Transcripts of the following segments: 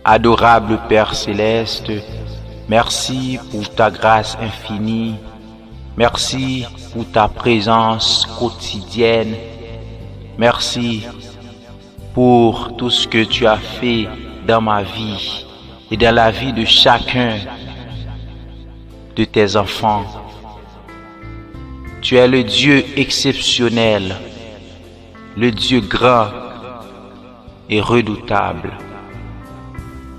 Adorable Père céleste, merci pour ta grâce infinie, merci pour ta présence quotidienne, merci pour tout ce que tu as fait dans ma vie et dans la vie de chacun de tes enfants. Tu es le Dieu exceptionnel, le Dieu grand et redoutable.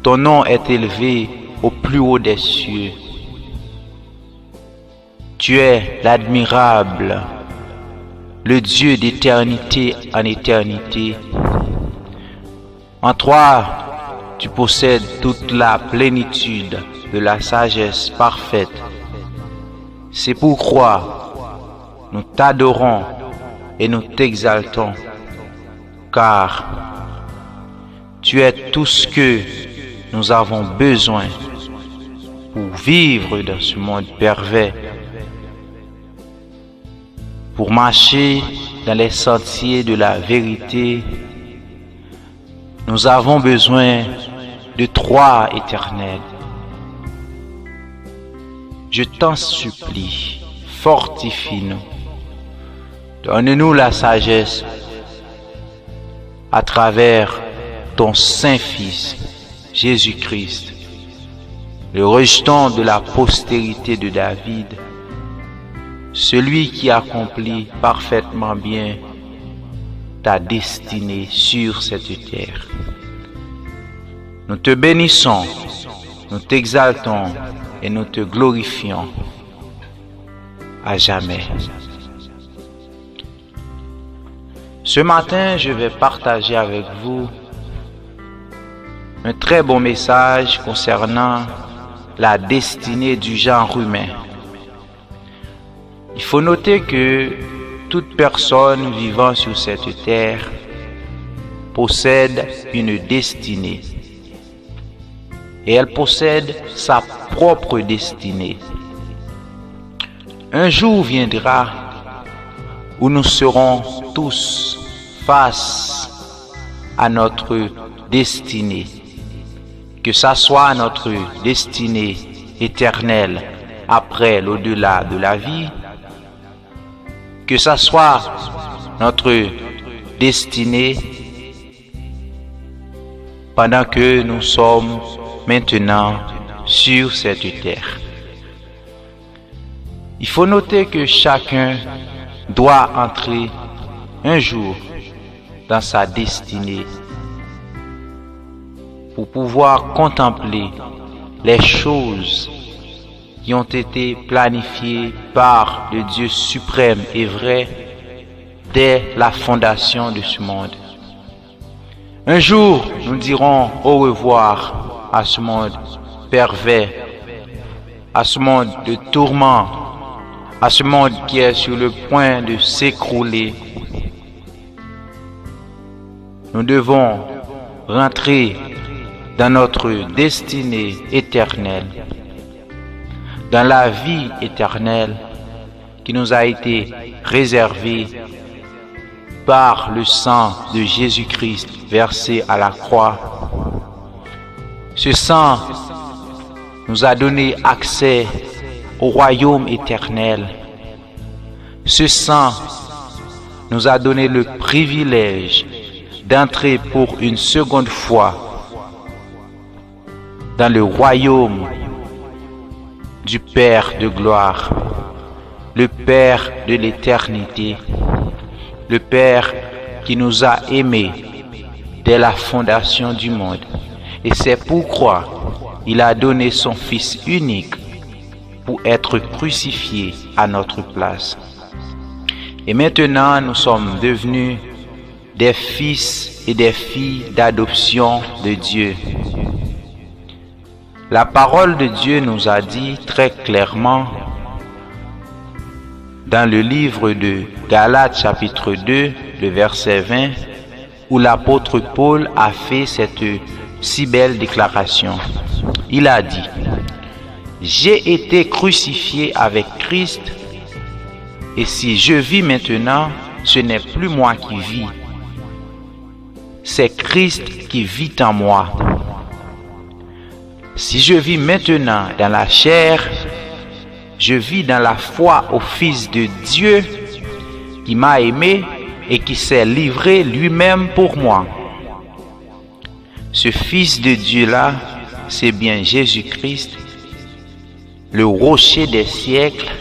Ton nom est élevé au plus haut des cieux. Tu es l'admirable, le Dieu d'éternité en éternité. En toi, tu possèdes toute la plénitude de la sagesse parfaite. C'est pourquoi nous t'adorons et nous t'exaltons, car tu es tout ce que nous avons besoin pour vivre dans ce monde pervers, pour marcher dans les sentiers de la vérité. Nous avons besoin de toi, Éternel. Je t'en supplie, fortifie-nous. Donne-nous la sagesse à travers ton Saint-Fils, Jésus-Christ, le rejeton de la postérité de David, celui qui accomplit parfaitement bien ta destinée sur cette terre. Nous te bénissons, nous t'exaltons et nous te glorifions à jamais. Ce matin, je vais partager avec vous un très bon message concernant la destinée du genre humain. Il faut noter que toute personne vivant sur cette terre possède une destinée. Et elle possède sa propre destinée. Un jour viendra où nous serons tous face à notre destinée. Que ça soit notre destinée éternelle après l'au-delà de la vie, que ça soit notre destinée pendant que nous sommes maintenant sur cette terre. Il faut noter que chacun doit entrer un jour dans sa destinée pour pouvoir contempler les choses qui ont été planifiées par le Dieu suprême et vrai dès la fondation de ce monde. Un jour, nous dirons au revoir à ce monde pervers, à ce monde de tourments, à ce monde qui est sur le point de s'écrouler. Nous devons rentrer dans notre destinée éternelle, dans la vie éternelle qui nous a été réservée par le sang de Jésus-Christ versé à la croix. Ce sang nous a donné accès au royaume éternel. Ce sang nous a donné le privilège d'entrer pour une seconde fois dans le royaume du Père de gloire, le Père de l'éternité, le Père qui nous a aimés dès la fondation du monde. Et c'est pourquoi il a donné son Fils unique pour être crucifié à notre place. Et maintenant, nous sommes devenus des fils et des filles d'adoption de Dieu. La parole de Dieu nous a dit très clairement dans le livre de Galates chapitre 2, le verset 20, où l'apôtre Paul a fait cette si belle déclaration. Il a dit: « J'ai été crucifié avec Christ, et si je vis maintenant, ce n'est plus moi qui vis, c'est Christ qui vit en moi. Si je vis maintenant dans la chair, je vis dans la foi au Fils de Dieu qui m'a aimé et qui s'est livré lui-même pour moi. Ce Fils de Dieu-là, c'est bien Jésus-Christ, le rocher des siècles,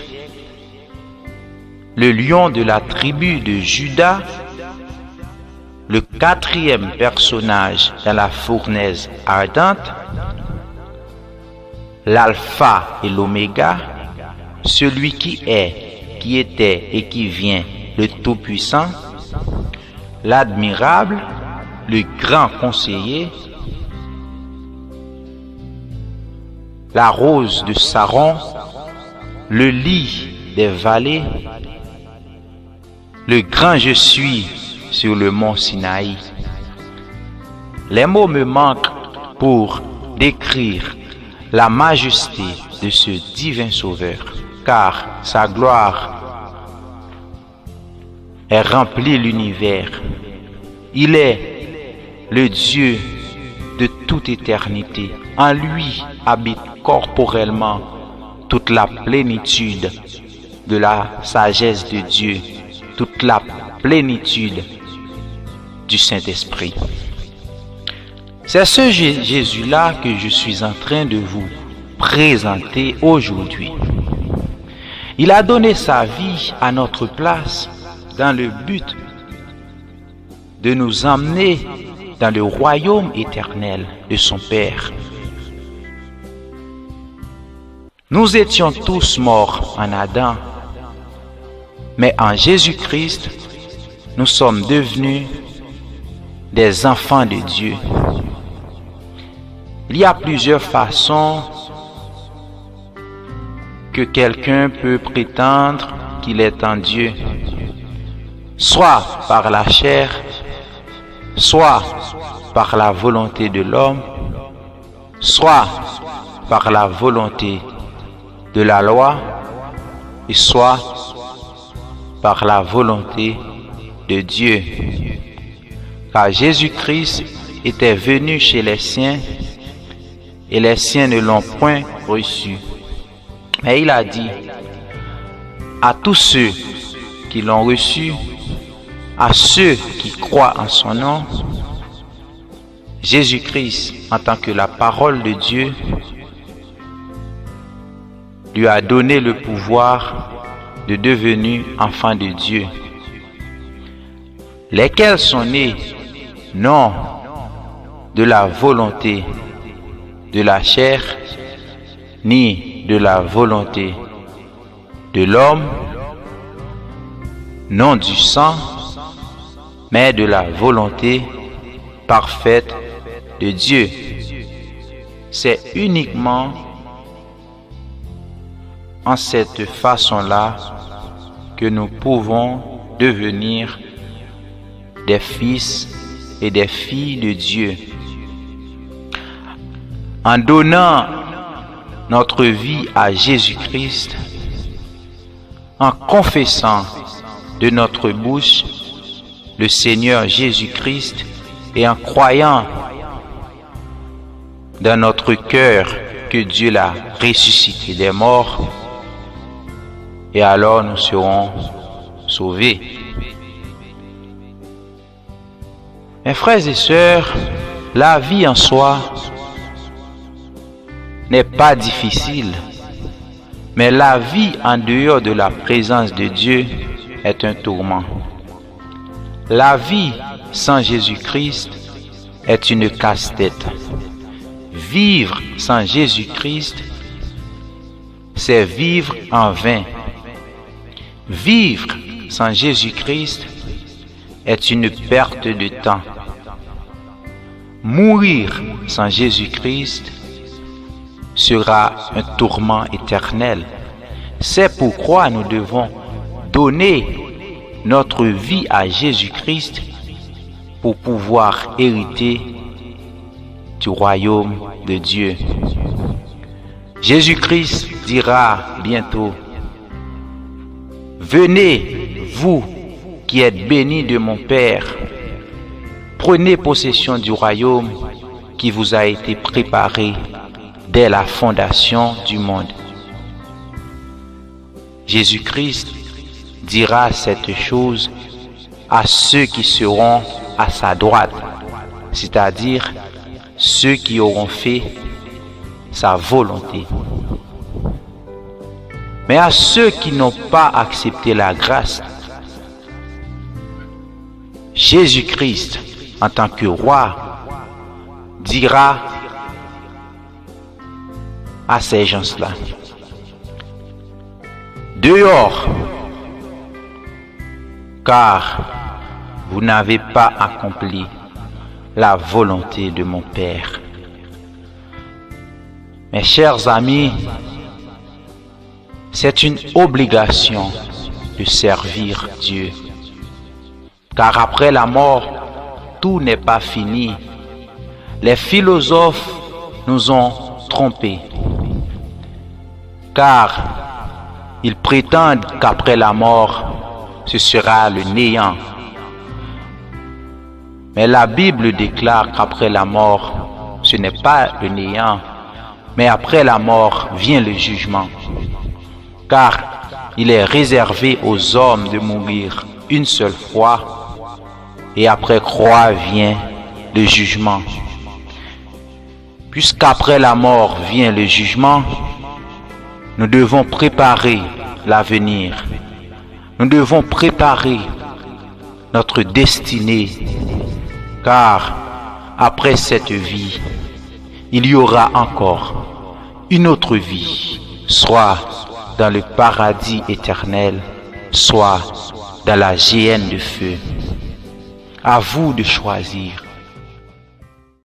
le lion de la tribu de Juda, le quatrième personnage dans la fournaise ardente, l'alpha et l'oméga, celui qui est, qui était et qui vient, le Tout-Puissant, l'admirable, le grand conseiller, la rose de Saron, le lit des vallées, le grand je suis sur le mont Sinaï. Les mots me manquent pour décrire la majesté de ce divin Sauveur, car sa gloire est remplie l'univers. Il est le Dieu de toute éternité. En lui habite corporellement toute la plénitude de la sagesse de Dieu, toute la plénitude du Saint-Esprit. C'est ce Jésus-là que je suis en train de vous présenter aujourd'hui. Il a donné sa vie à notre place dans le but de nous emmener dans le royaume éternel de son Père. Nous étions tous morts en Adam, mais en Jésus-Christ, nous sommes devenus des enfants de Dieu. Il y a plusieurs façons que quelqu'un peut prétendre qu'il est en Dieu, soit par la chair, soit par la volonté de l'homme, soit par la volonté de la loi, et soit par la volonté de Dieu. Car Jésus-Christ était venu chez les siens, et les siens ne l'ont point reçu. Mais il a dit à tous ceux qui l'ont reçu, à ceux qui croient en son nom, Jésus-Christ, en tant que la parole de Dieu, lui a donné le pouvoir de devenir enfant de Dieu, lesquels sont nés non de la volonté de la chair, ni de la volonté de l'homme, non du sang, mais de la volonté parfaite de Dieu. C'est uniquement en cette façon-là que nous pouvons devenir des fils et des filles de Dieu. En donnant notre vie à Jésus-Christ, en confessant de notre bouche le Seigneur Jésus-Christ et en croyant dans notre cœur que Dieu l'a ressuscité des morts, et alors nous serons sauvés. Mes frères et sœurs, la vie en soi n'est pas difficile, mais la vie en dehors de la présence de Dieu est un tourment. La vie sans Jésus-Christ est une casse-tête. Vivre sans Jésus-Christ, c'est vivre en vain. Vivre sans Jésus-Christ est une perte de temps. Mourir sans Jésus-Christ sera un tourment éternel. C'est pourquoi nous devons donner notre vie à Jésus-Christ pour pouvoir hériter du royaume de Dieu. Jésus-Christ dira bientôt: venez, vous qui êtes bénis de mon Père, prenez possession du royaume qui vous a été préparé dès la fondation du monde. Jésus-Christ dira cette chose à ceux qui seront à sa droite, c'est-à-dire ceux qui auront fait sa volonté. Mais à ceux qui n'ont pas accepté la grâce, Jésus-Christ, en tant que roi, dira à ces gens-là: dehors, car vous n'avez pas accompli la volonté de mon Père. Mes chers amis, c'est une obligation de servir Dieu. Car après la mort, tout n'est pas fini. Les philosophes nous ont trompés. Car ils prétendent qu'après la mort, ce sera le néant. Mais la Bible déclare qu'après la mort, ce n'est pas le néant, mais après la mort vient le jugement. Car il est réservé aux hommes de mourir une seule fois, et après croix vient le jugement. Puisqu'après la mort vient le jugement, nous devons préparer l'avenir. Nous devons préparer notre destinée, car après cette vie, il y aura encore une autre vie, soit dans le paradis éternel, soit dans la géhenne de feu. À vous de choisir.